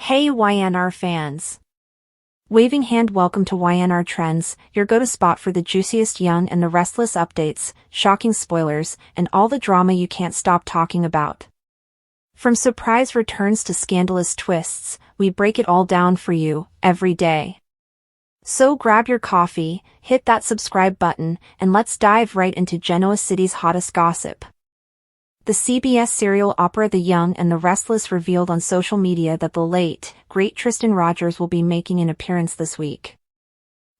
Hey YNR fans! Waving hand welcome to YNR Trends, your go-to spot for the juiciest Young and the Restless updates, shocking spoilers, and all the drama you can't stop talking about. From surprise returns to scandalous twists, we break it all down for you, every day. So grab your coffee, hit that subscribe button, and let's dive right into Genoa City's hottest gossip. The CBS serial opera The Young and the Restless revealed on social media that the late, great Tristan Rogers will be making an appearance this week.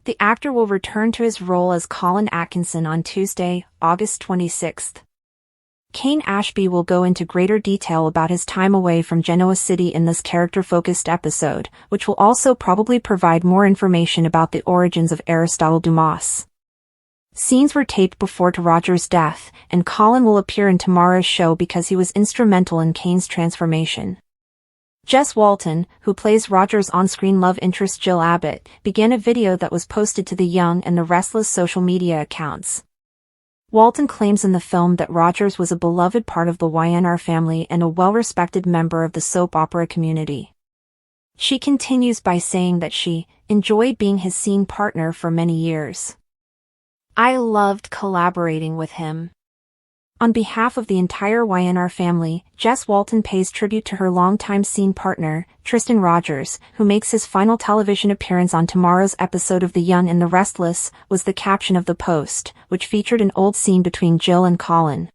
The actor will return to his role as Colin Atkinson on Tuesday, August 26th. Kane Ashby will go into greater detail about his time away from Genoa City in this character-focused episode, which will also probably provide more information about the origins of Aristotle Dumas. Scenes were taped before to Rogers' death, and Colin will appear in tomorrow's show because he was instrumental in Kane's transformation. Jess Walton, who plays Rogers' on-screen love interest Jill Abbott, began a video that was posted to the Young and the Restless social media accounts. Walton claims in the film that Rogers was a beloved part of the YNR family and a well-respected member of the soap opera community. She continues by saying that she enjoyed being his scene partner for many years. I loved collaborating with him. On behalf of the entire YNR family, Jess Walton pays tribute to her longtime scene partner, Tristan Rogers, who makes his final television appearance on tomorrow's episode of The Young and the Restless, was the caption of the post, which featured an old scene between Jill and Colin.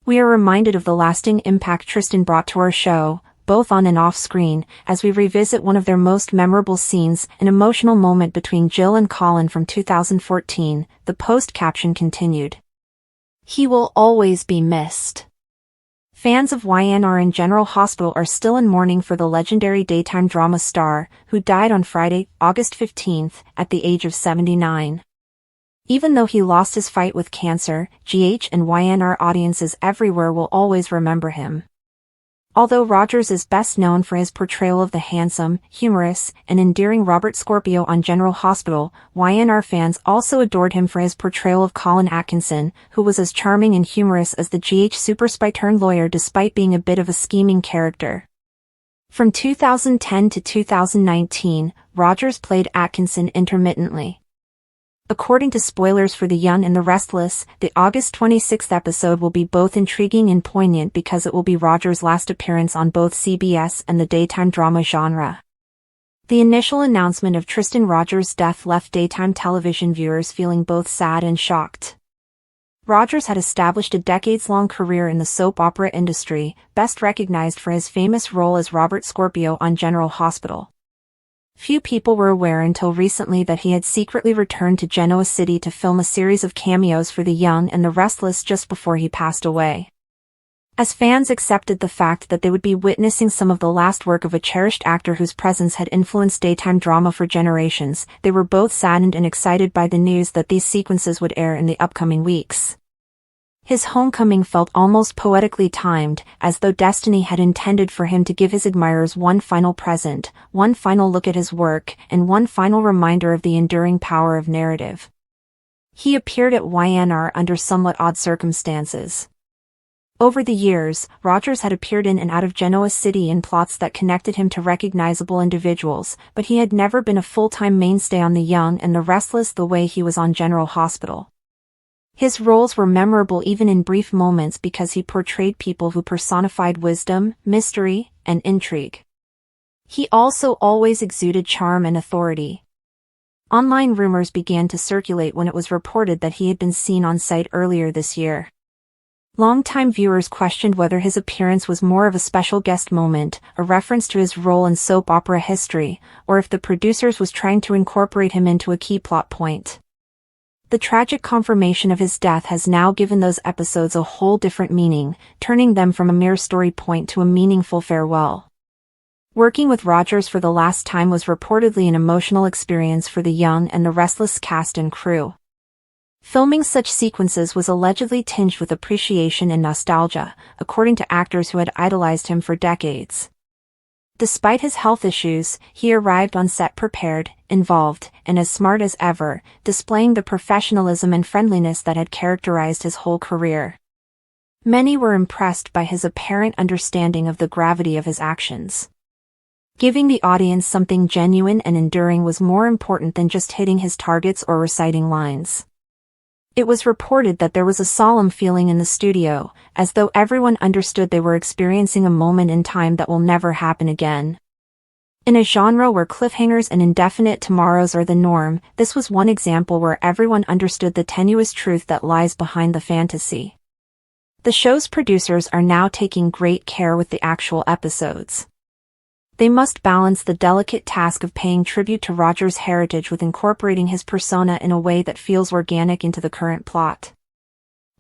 We are reminded of the lasting impact Tristan brought to our show, both on and off screen, as we revisit one of their most memorable scenes, an emotional moment between Jill and Colin from 2014, the post caption continued. He will always be missed. Fans of YNR and General Hospital are still in mourning for the legendary daytime drama star, who died on Friday, August 15th, at the age of 79. Even though he lost his fight with cancer, GH and YNR audiences everywhere will always remember him. Although Rogers is best known for his portrayal of the handsome, humorous, and endearing Robert Scorpio on General Hospital, YNR fans also adored him for his portrayal of Colin Atkinson, who was as charming and humorous as the GH super spy-turned-lawyer despite being a bit of a scheming character. From 2010 to 2019, Rogers played Atkinson intermittently. According to spoilers for The Young and the Restless, the August 26th episode will be both intriguing and poignant because it will be Rogers' last appearance on both CBS and the daytime drama genre. The initial announcement of Tristan Rogers' death left daytime television viewers feeling both sad and shocked. Rogers had established a decades-long career in the soap opera industry, best recognized for his famous role as Robert Scorpio on General Hospital. Few people were aware until recently that he had secretly returned to Genoa City to film a series of cameos for The Young and the Restless just before he passed away. As fans accepted the fact that they would be witnessing some of the last work of a cherished actor whose presence had influenced daytime drama for generations, they were both saddened and excited by the news that these sequences would air in the upcoming weeks. His homecoming felt almost poetically timed, as though destiny had intended for him to give his admirers one final present, one final look at his work, and one final reminder of the enduring power of narrative. He appeared at YNR under somewhat odd circumstances. Over the years, Rogers had appeared in and out of Genoa City in plots that connected him to recognizable individuals, but he had never been a full-time mainstay on The Young and the Restless the way he was on General Hospital. His roles were memorable even in brief moments because he portrayed people who personified wisdom, mystery, and intrigue. He also always exuded charm and authority. Online rumors began to circulate when it was reported that he had been seen on site earlier this year. Longtime viewers questioned whether his appearance was more of a special guest moment, a reference to his role in soap opera history, or if the producers was trying to incorporate him into a key plot point. The tragic confirmation of his death has now given those episodes a whole different meaning, turning them from a mere story point to a meaningful farewell. Working with Rogers for the last time was reportedly an emotional experience for The Young and the Restless cast and crew. Filming such sequences was allegedly tinged with appreciation and nostalgia, according to actors who had idolized him for decades. Despite his health issues, he arrived on set prepared, involved, and as smart as ever, displaying the professionalism and friendliness that had characterized his whole career. Many were impressed by his apparent understanding of the gravity of his actions. Giving the audience something genuine and enduring was more important than just hitting his targets or reciting lines. It was reported that there was a solemn feeling in the studio, as though everyone understood they were experiencing a moment in time that will never happen again. In a genre where cliffhangers and indefinite tomorrows are the norm, this was one example where everyone understood the tenuous truth that lies behind the fantasy. The show's producers are now taking great care with the actual episodes. They must balance the delicate task of paying tribute to Roger's heritage with incorporating his persona in a way that feels organic into the current plot.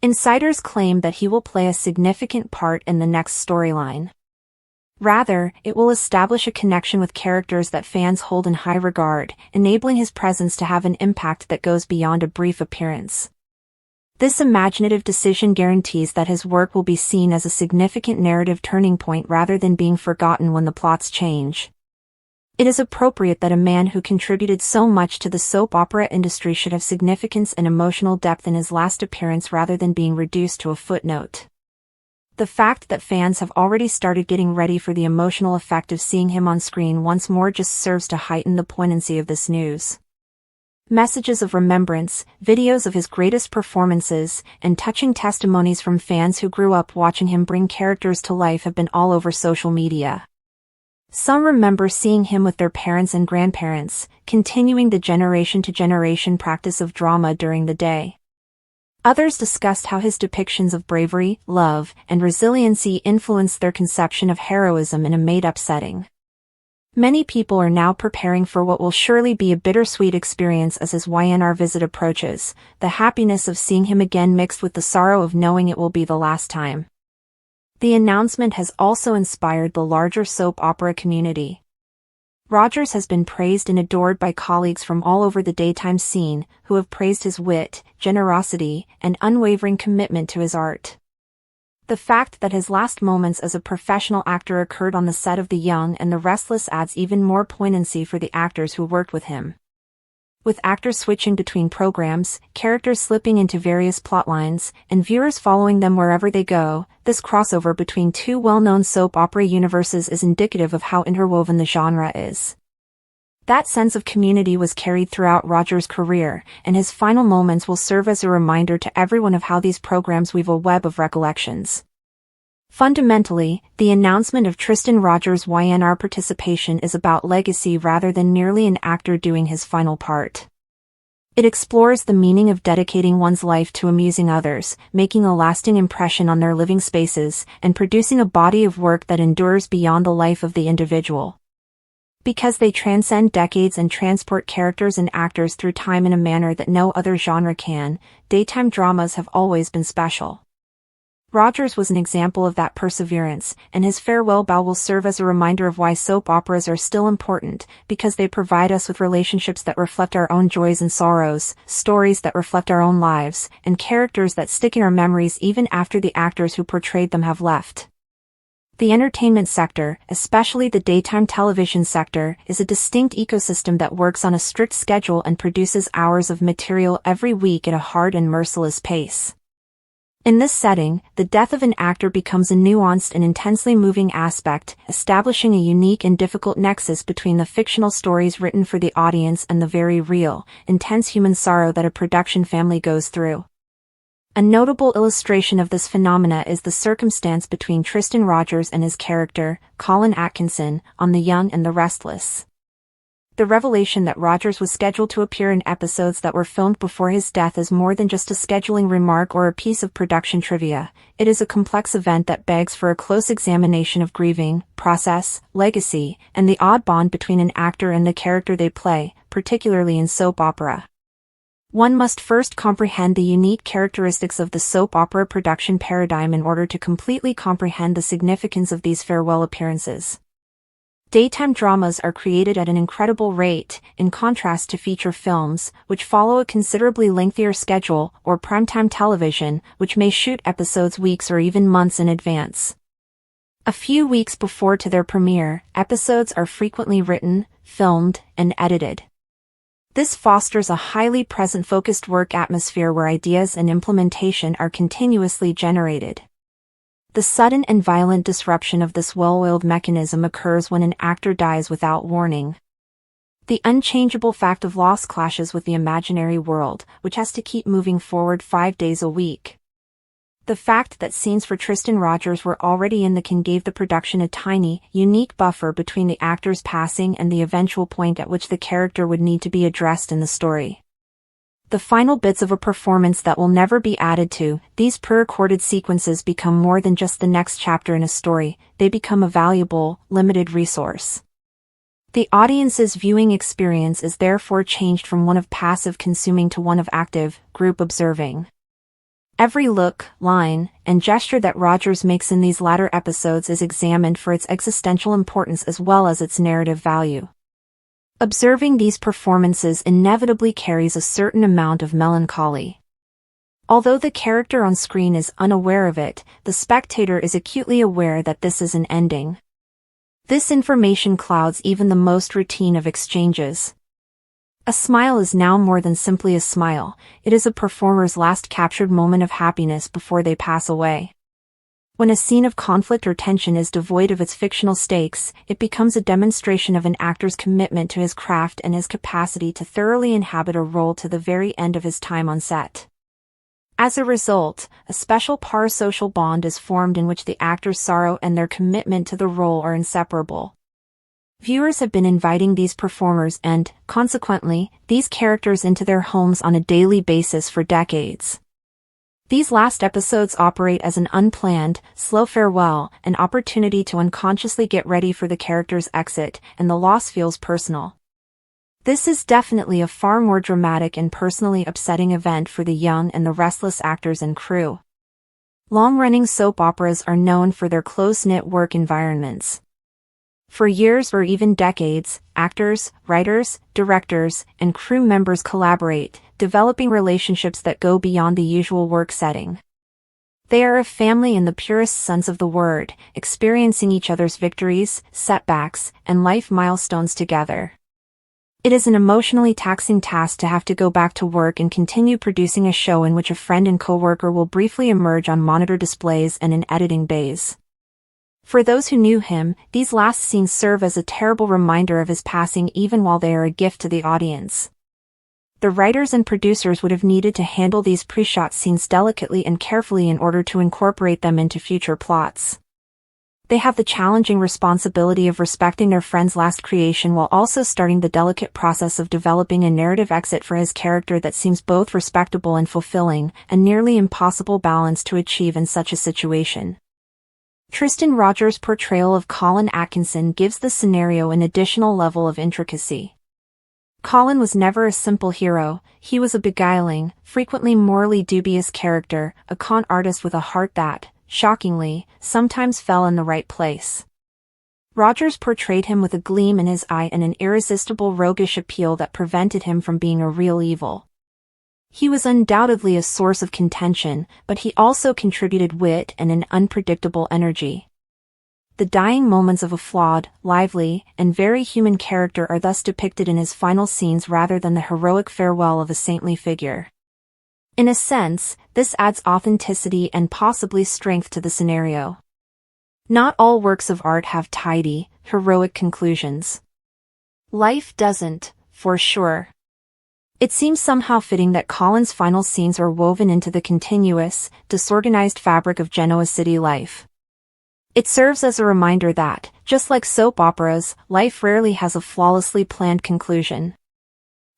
Insiders claim that he will play a significant part in the next storyline. Rather, it will establish a connection with characters that fans hold in high regard, enabling his presence to have an impact that goes beyond a brief appearance. This imaginative decision guarantees that his work will be seen as a significant narrative turning point rather than being forgotten when the plots change. It is appropriate that a man who contributed so much to the soap opera industry should have significance and emotional depth in his last appearance rather than being reduced to a footnote. The fact that fans have already started getting ready for the emotional effect of seeing him on screen once more just serves to heighten the poignancy of this news. Messages of remembrance, videos of his greatest performances, and touching testimonies from fans who grew up watching him bring characters to life have been all over social media. Some remember seeing him with their parents and grandparents, continuing the generation-to-generation practice of drama during the day. Others discussed how his depictions of bravery, love, and resiliency influenced their conception of heroism in a made-up setting. Many people are now preparing for what will surely be a bittersweet experience as his YNR visit approaches, the happiness of seeing him again mixed with the sorrow of knowing it will be the last time. The announcement has also inspired the larger soap opera community. Rogers has been praised and adored by colleagues from all over the daytime scene, who have praised his wit, generosity, and unwavering commitment to his art. The fact that his last moments as a professional actor occurred on the set of The Young and the Restless adds even more poignancy for the actors who worked with him. With actors switching between programs, characters slipping into various plotlines, and viewers following them wherever they go, this crossover between two well-known soap opera universes is indicative of how interwoven the genre is. That sense of community was carried throughout Roger's career, and his final moments will serve as a reminder to everyone of how these programs weave a web of recollections. Fundamentally, the announcement of Tristan Rogers' YNR participation is about legacy rather than merely an actor doing his final part. It explores the meaning of dedicating one's life to amusing others, making a lasting impression on their living spaces, and producing a body of work that endures beyond the life of the individual. Because they transcend decades and transport characters and actors through time in a manner that no other genre can, daytime dramas have always been special. Rogers was an example of that perseverance, and his farewell bow will serve as a reminder of why soap operas are still important, because they provide us with relationships that reflect our own joys and sorrows, stories that reflect our own lives, and characters that stick in our memories even after the actors who portrayed them have left. The entertainment sector, especially the daytime television sector, is a distinct ecosystem that works on a strict schedule and produces hours of material every week at a hard and merciless pace. In this setting, the death of an actor becomes a nuanced and intensely moving aspect, establishing a unique and difficult nexus between the fictional stories written for the audience and the very real, intense human sorrow that a production family goes through. A notable illustration of this phenomena is the circumstance between Tristan Rogers and his character, Colin Atkinson, on The Young and the Restless. The revelation that Rogers was scheduled to appear in episodes that were filmed before his death is more than just a scheduling remark or a piece of production trivia. It is a complex event that begs for a close examination of grieving, process, legacy, and the odd bond between an actor and the character they play, particularly in soap opera. One must first comprehend the unique characteristics of the soap opera production paradigm in order to completely comprehend the significance of these farewell appearances. Daytime dramas are created at an incredible rate, in contrast to feature films, which follow a considerably lengthier schedule, or primetime television, which may shoot episodes weeks or even months in advance. A few weeks before to their premiere, episodes are frequently written, filmed, and edited. This fosters a highly present-focused work atmosphere where ideas and implementation are continuously generated. The sudden and violent disruption of this well-oiled mechanism occurs when an actor dies without warning. The unchangeable fact of loss clashes with the imaginary world, which has to keep moving forward 5 days a week. The fact that scenes for Tristan Rogers were already in the can gave the production a tiny, unique buffer between the actor's passing and the eventual point at which the character would need to be addressed in the story. The final bits of a performance that will never be added to, these pre-recorded sequences become more than just the next chapter in a story, they become a valuable, limited resource. The audience's viewing experience is therefore changed from one of passive consuming to one of active, group observing. Every look, line, and gesture that Rogers makes in these latter episodes is examined for its existential importance as well as its narrative value. Observing these performances inevitably carries a certain amount of melancholy. Although the character on screen is unaware of it, the spectator is acutely aware that this is an ending. This information clouds even the most routine of exchanges. A smile is now more than simply a smile, it is a performer's last captured moment of happiness before they pass away. When a scene of conflict or tension is devoid of its fictional stakes, it becomes a demonstration of an actor's commitment to his craft and his capacity to thoroughly inhabit a role to the very end of his time on set. As a result, a special parasocial bond is formed in which the actor's sorrow and their commitment to the role are inseparable. Viewers have been inviting these performers and, consequently, these characters into their homes on a daily basis for decades. These last episodes operate as an unplanned, slow farewell, an opportunity to unconsciously get ready for the character's exit, and the loss feels personal. This is definitely a far more dramatic and personally upsetting event for the young and the restless actors and crew. Long-running soap operas are known for their close-knit work environments. For years or even decades, actors, writers, directors, and crew members collaborate, developing relationships that go beyond the usual work setting. They are a family in the purest sense of the word, experiencing each other's victories, setbacks, and life milestones together. It is an emotionally taxing task to have to go back to work and continue producing a show in which a friend and coworker will briefly emerge on monitor displays and in editing bays. For those who knew him, these last scenes serve as a terrible reminder of his passing even while they are a gift to the audience. The writers and producers would have needed to handle these pre-shot scenes delicately and carefully in order to incorporate them into future plots. They have the challenging responsibility of respecting their friend's last creation while also starting the delicate process of developing a narrative exit for his character that seems both respectable and fulfilling, a nearly impossible balance to achieve in such a situation. Tristan Rogers' portrayal of Colin Atkinson gives the scenario an additional level of intricacy. Colin was never a simple hero, he was a beguiling, frequently morally dubious character, a con artist with a heart that, shockingly, sometimes fell in the right place. Rogers portrayed him with a gleam in his eye and an irresistible roguish appeal that prevented him from being a real evil. He was undoubtedly a source of contention, but he also contributed wit and an unpredictable energy. The dying moments of a flawed, lively, and very human character are thus depicted in his final scenes rather than the heroic farewell of a saintly figure. In a sense, this adds authenticity and possibly strength to the scenario. Not all works of art have tidy, heroic conclusions. Life doesn't, for sure. It seems somehow fitting that Colin's final scenes are woven into the continuous, disorganized fabric of Genoa city life. It serves as a reminder that, just like soap operas, life rarely has a flawlessly planned conclusion.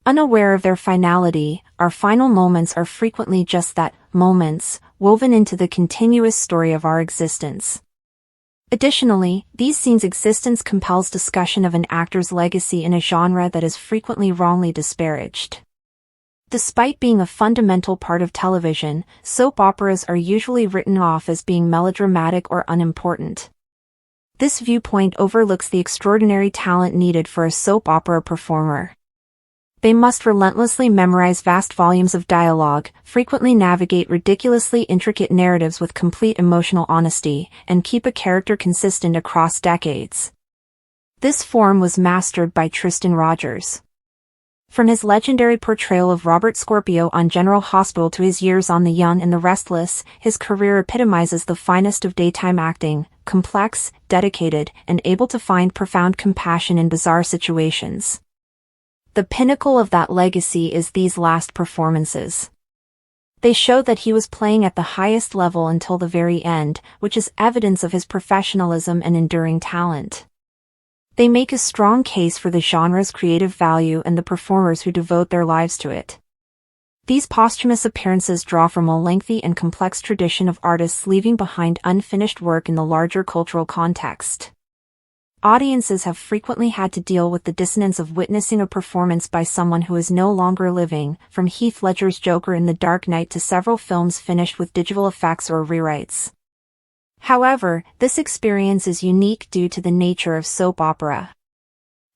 Unaware of their finality, our final moments are frequently just that, moments, woven into the continuous story of our existence. Additionally, these scenes' existence compels discussion of an actor's legacy in a genre that is frequently wrongly disparaged. Despite being a fundamental part of television, soap operas are usually written off as being melodramatic or unimportant. This viewpoint overlooks the extraordinary talent needed for a soap opera performer. They must relentlessly memorize vast volumes of dialogue, frequently navigate ridiculously intricate narratives with complete emotional honesty, and keep a character consistent across decades. This form was mastered by Tristan Rogers. From his legendary portrayal of Robert Scorpio on General Hospital to his years on The Young and the Restless, his career epitomizes the finest of daytime acting, complex, dedicated, and able to find profound compassion in bizarre situations. The pinnacle of that legacy is these last performances. They show that he was playing at the highest level until the very end, which is evidence of his professionalism and enduring talent. They make a strong case for the genre's creative value and the performers who devote their lives to it. These posthumous appearances draw from a lengthy and complex tradition of artists leaving behind unfinished work in the larger cultural context. Audiences have frequently had to deal with the dissonance of witnessing a performance by someone who is no longer living, from Heath Ledger's Joker in The Dark Knight to several films finished with digital effects or rewrites. However, this experience is unique due to the nature of soap opera.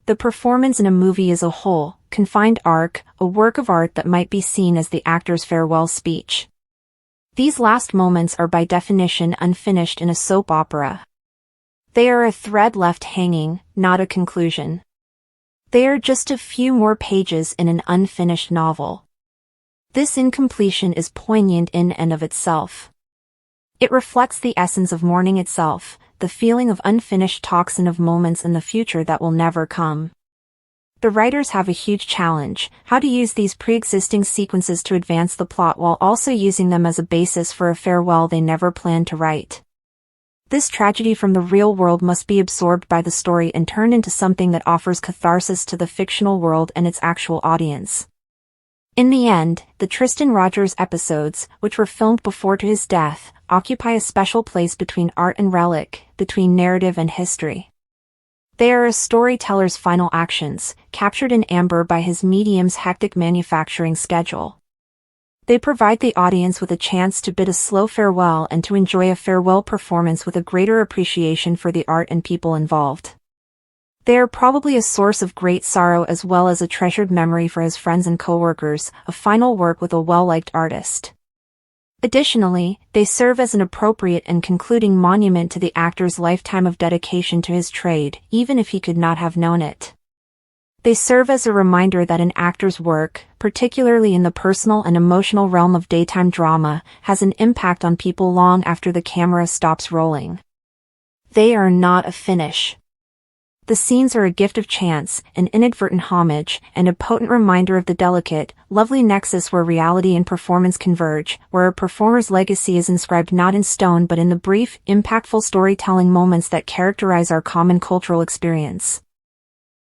The performance in a movie is a whole, confined arc, a work of art that might be seen as the actor's farewell speech. These last moments are by definition unfinished in a soap opera. They are a thread left hanging, not a conclusion. They are just a few more pages in an unfinished novel. This incompletion is poignant in and of itself. It reflects the essence of mourning itself, the feeling of unfinished talks and of moments in the future that will never come. The writers have a huge challenge: how to use these pre-existing sequences to advance the plot while also using them as a basis for a farewell they never planned to write. This tragedy from the real world must be absorbed by the story and turned into something that offers catharsis to the fictional world and its actual audience. In the end, the Tristan Rogers episodes, which were filmed before to his death, occupy a special place between art and relic, between narrative and history. They are a storyteller's final actions, captured in amber by his medium's hectic manufacturing schedule. They provide the audience with a chance to bid a slow farewell and to enjoy a farewell performance with a greater appreciation for the art and people involved. They are probably a source of great sorrow as well as a treasured memory for his friends and co-workers, a final work with a well-liked artist. Additionally, they serve as an appropriate and concluding monument to the actor's lifetime of dedication to his trade, even if he could not have known it. They serve as a reminder that an actor's work, particularly in the personal and emotional realm of daytime drama, has an impact on people long after the camera stops rolling. They are not a finish. The scenes are a gift of chance, an inadvertent homage, and a potent reminder of the delicate, lovely nexus where reality and performance converge, where a performer's legacy is inscribed not in stone but in the brief, impactful storytelling moments that characterize our common cultural experience.